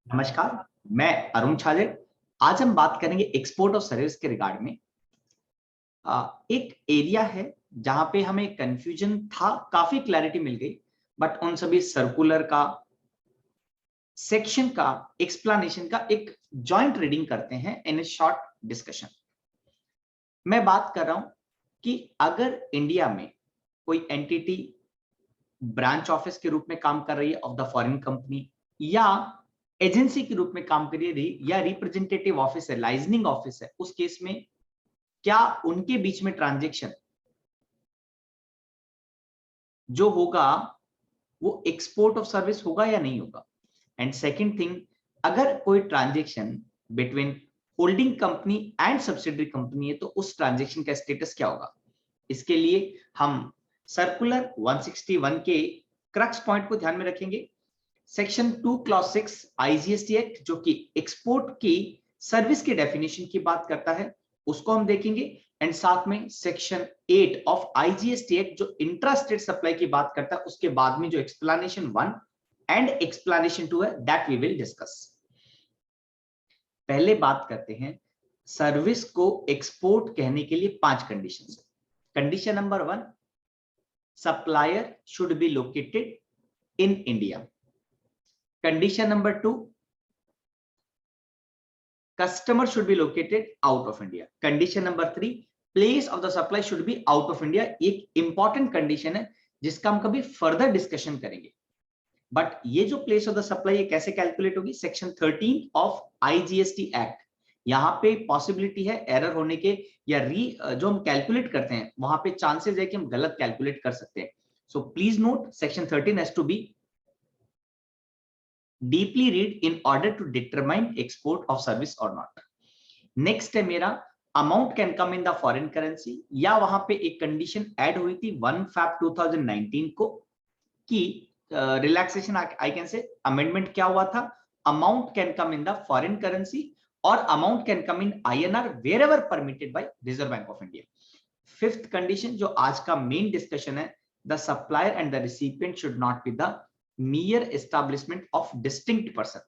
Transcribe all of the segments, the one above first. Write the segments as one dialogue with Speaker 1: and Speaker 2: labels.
Speaker 1: नमस्कार, मैं अरुण छाजे। आज हम बात करेंगे एक्सपोर्ट ऑफ सर्विस के रिगार्ड में। एक एरिया है जहां पे हमें कंफ्यूजन था, काफी क्लैरिटी मिल गई, बट उन सभी सर्कुलर का, सेक्शन का, एक्सप्लेनेशन का एक जॉइंट रीडिंग करते हैं इन ए शॉर्ट डिस्कशन। मैं बात कर रहा हूं कि अगर इंडिया में कोई एंटिटी ब्रांच ऑफिस के रूप में काम कर रही है ऑफ द फॉरेन कंपनी, या एजेंसी के रूप में काम कर रही है, या रिप्रेजेंटेटिव ऑफिस है, लाइजनिंग ऑफिस है, उस केस में क्या उनके बीच में ट्रांजैक्शन जो होगा वो एक्सपोर्ट ऑफ सर्विस होगा या नहीं होगा। एंड सेकंड थिंग, अगर कोई transaction between holding company and subsidiary company है तो उस ट्रांजैक्शन का स्टेटस क्या होगा। इसके लिए हम सर्कुलर 161 के क्रक्स पॉइंट को ध्यान में रखेंगे। सेक्शन 2 क्लॉज 6 आईजीएसटी एक्ट जो कि एक्सपोर्ट की सर्विस की डेफिनेशन की बात करता है, उसको हम देखेंगे। एंड साथ में सेक्शन 8 ऑफ आईजीएसटी एक्ट जो इंट्रा स्टेट सप्लाई की बात करता है, उसके बाद में जो एक्सप्लेनेशन 1 एंड एक्सप्लेनेशन 2 है, दैट वी विल डिस्कस। पहले बात करते हैं सर्विस को एक्सपोर्ट कहने के लिए 5 conditions. Condition number 1, supplier should be located in India. Condition number 2, customer should be located out of India. Condition number 3, place of the supply should be out of India. एक important condition है जिसका हम कभी further discussion करेंगे। But ये जो place of the supply ये कैसे कैलकुलेट होगी, सेक्शन 13 ऑफ IGST एक्ट, यहाँ पे पॉसिबिलिटी है एरर होने के, या जो हम कैलकुलेट करते हैं वहां पे चांसेस है कि हम गलत कैलकुलेट कर सकते हैं। So please note, section 13 has to be deeply read in order to determine export of service or not. Next है मेरा amount can come in the foreign currency, या वहां पे एक कंडीशन ऐड हुई थी 1 Feb 2019 को कि relaxation I can say amendment क्या हुआ था, amount can come in the foreign currency और amount can come in INR wherever permitted by Reserve Bank of India. Fifth condition जो आज का मेन डिस्कशन है, the supplier and the recipient should not be the mere establishment of distinct person।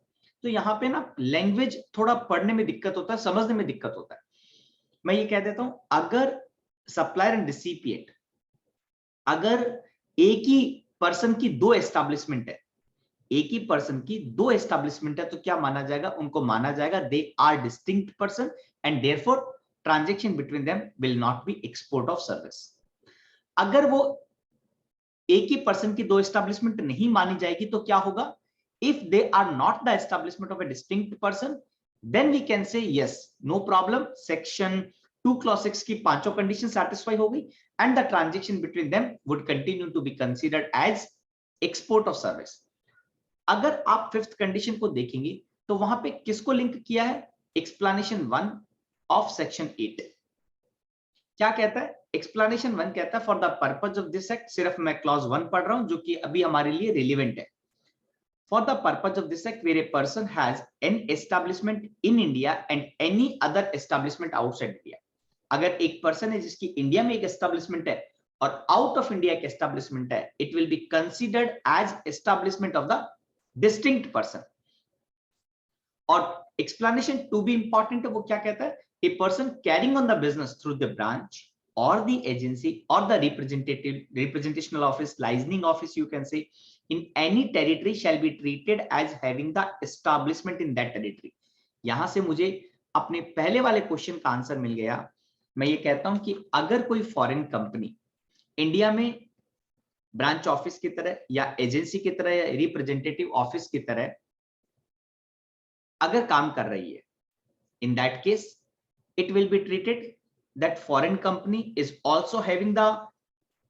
Speaker 1: तो यहाँ पे ना language थोड़ा पढ़ने में दिक्कत होता है, समझने में दिक्कत होता है। मैं ये कह देता हूं, अगर सप्लायर एंड रिसिपिएंट, अगर एक ही पर्सन की दो एस्टैब्लिशमेंट है, एक ही पर्सन की दो एस्टैब्लिशमेंट है, तो क्या माना जाएगा, उनको माना जाएगा they are distinct person and therefore transaction between them will not be export of service. अगर वो एक ही पर्सन की दो एस्टैब्लिशमेंट नहीं मानी जाएगी तो क्या होगा, if they are not the establishment of a distinct person, then we can say yes, no problem, section 2 clause 6 की पांचों कंडीशन सैटिस्फाई हो गई and the transaction between them would continue to be considered as export of service. अगर आप fifth condition को देखेंगे तो वहां पे किसको लिंक किया है, एक्सप्लेनेशन 1 ऑफ सेक्शन 8 क्या कहता है, एक्सप्लेनेशन 1 कहता है for the purpose of this act, सिर्फ मैं क्लॉज 1 पढ़ रहा हूं जो कि अभी हमारे लिए रिलेवेंट है। For the purpose of this act where a person has an establishment in India and any other establishment outside India. अगर एक पर्सन है जिसकी इंडिया में एक एस्टैब्लिशमेंट है और आउट ऑफ इंडिया एक एस्टैब्लिशमेंट है, it will be considered as establishment of the distinct person. और एक्सप्लेनेशन 2 भी इंपॉर्टेंट है, वो क्या कहता है, a person carrying on the business through the branch or the agency or the representational office, licensing office you can say, in any territory shall be treated as having the establishment in that territory। यहां से मुझे अपने पहले वाले question का answer मिल गया। मैं ये कहता हूं कि अगर कोई फॉरेन कंपनी इंडिया में ब्रांच ऑफिस की तरह या एजेंसी की तरह या रिप्रेजेंटेटिव ऑफिस की तरह अगर काम कर रही है, in that case it will be treated that foreign company is also having the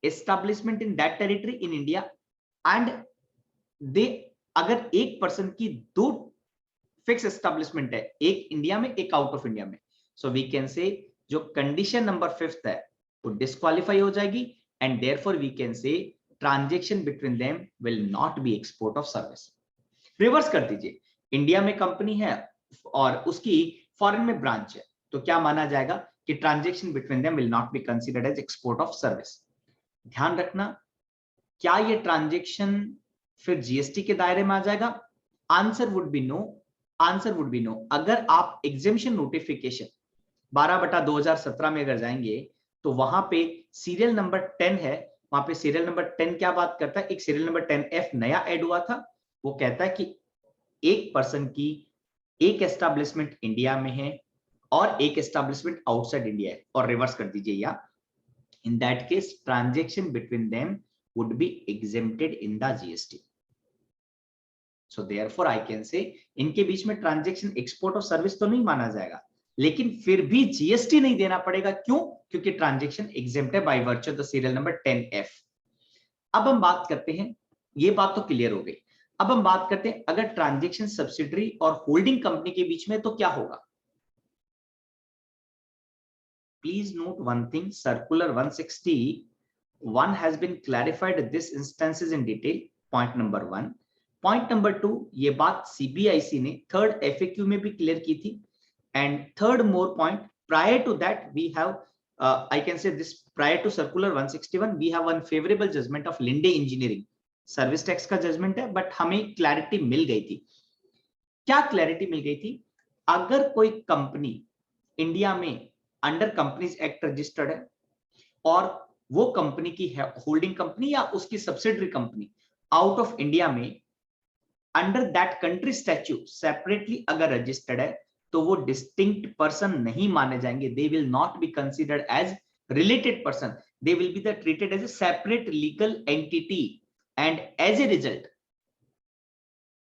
Speaker 1: establishment in that territory in India and they, अगर एक पर्सन की दो फिक्स एस्टेब्लिशमेंट है, एक इंडिया में एक आउट ऑफ इंडिया में, सो वी कैन से जो कंडीशन नंबर 5 है वो डिस्क्वालीफाई हो जाएगी and therefore we can say transaction between them will not be export of service. Reverse कर दीजिए, इंडिया में कंपनी है और उसकी फॉरेन में ब्रांच है, तो क्या माना जाएगा कि transaction between them will not be considered as export of service. ध्यान रखना, क्या ये ट्रांजैक्शन फिर जीएसटी के दायरे में आ जाएगा, answer would be no, answer would be no. अगर आप एग्जेम्पशन नोटिफिकेशन 12/2017 में अगर जाएंगे तो वहां पे सीरियल नंबर 10 है, वहां पे सीरियल नंबर 10 क्या बात करता है, एक सीरियल नंबर 10F नया ऐड हुआ था, वो कहता है कि एक पर्सन की एक एस्टैब्लिशमेंट इंडिया में है और एक एस्टैब्लिशमेंट आउटसाइड इंडिया है, और रिवर्स कर दीजिए, या in that case transaction between them would be exempted in the GST. So therefore I can से इनके बीच में ट्रांजैक्शन एक्सपोर्ट ऑफ सर्विस तो नहीं माना जाएगा, लेकिन फिर भी जीएसटी नहीं देना पड़ेगा। क्यों? क्योंकि ट्रांजैक्शन एग्जेम्प्ट है by virtue of the serial number 10F। अब हम बात करते हैं, ये बात तो क्लियर हो गई। अब हम बात करते हैं अगर ट्रांजैक्शन सब्सिडरी और होल्डिंग कंपनी के बीच में तो क्या होगा। Please note one thing, circular 161 has been clarified this instances in detail, point number 1। Point number 2, ये बात सीबीआईसी ने थर्ड एफएक्यू में भी क्लियर की थी। And third more point, prior to that we have I can say this, prior to circular 161 we have one favorable judgment of Linde Engineering, service tax का judgment है, but हमें clarity मिल गई थी। क्या क्लैरिटी मिल गई थी? अगर कोई कंपनी इंडिया में अंडर कंपनीज एक्ट रजिस्टर्ड है और वो कंपनी की होल्डिंग कंपनी या उसकी subsidiary company out of India में under that country statute separately अगर रजिस्टर्ड है, तो वो डिस्टिंक्ट पर्सन नहीं माने जाएंगे। They will not be considered as related person, they will be treated as a separate legal entity. And as a result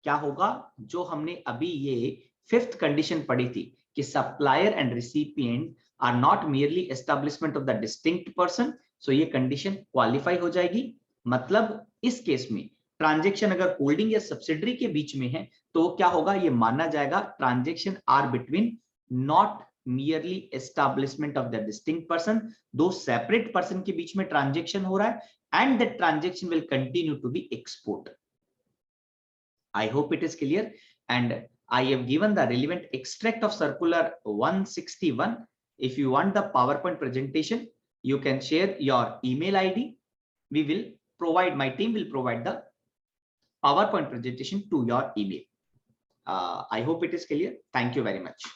Speaker 1: क्या होगा, जो हमने अभी ये फिफ्थ कंडीशन पढ़ी थी कि supplier and recipient are not merely establishment of the distinct person, so ये कंडीशन क्वालिफाई हो जाएगी। मतलब इस केस में ट्रांजैक्शन अगर होल्डिंग या सब्सिडरी के बीच में है तो क्या होगा, ये माना जाएगा transaction are between not merely establishment of the distinct person, दो सेपरेट पर्सन के बीच में ट्रांजैक्शन हो रहा है and that transaction will continue to be export. I hope it is clear, and I have given the relevant extract of circular 161. If you want the PowerPoint presentation, you can share your email ID. We will provide, my team will provide the PowerPoint presentation to your email. I hope it is clear. Thank you very much.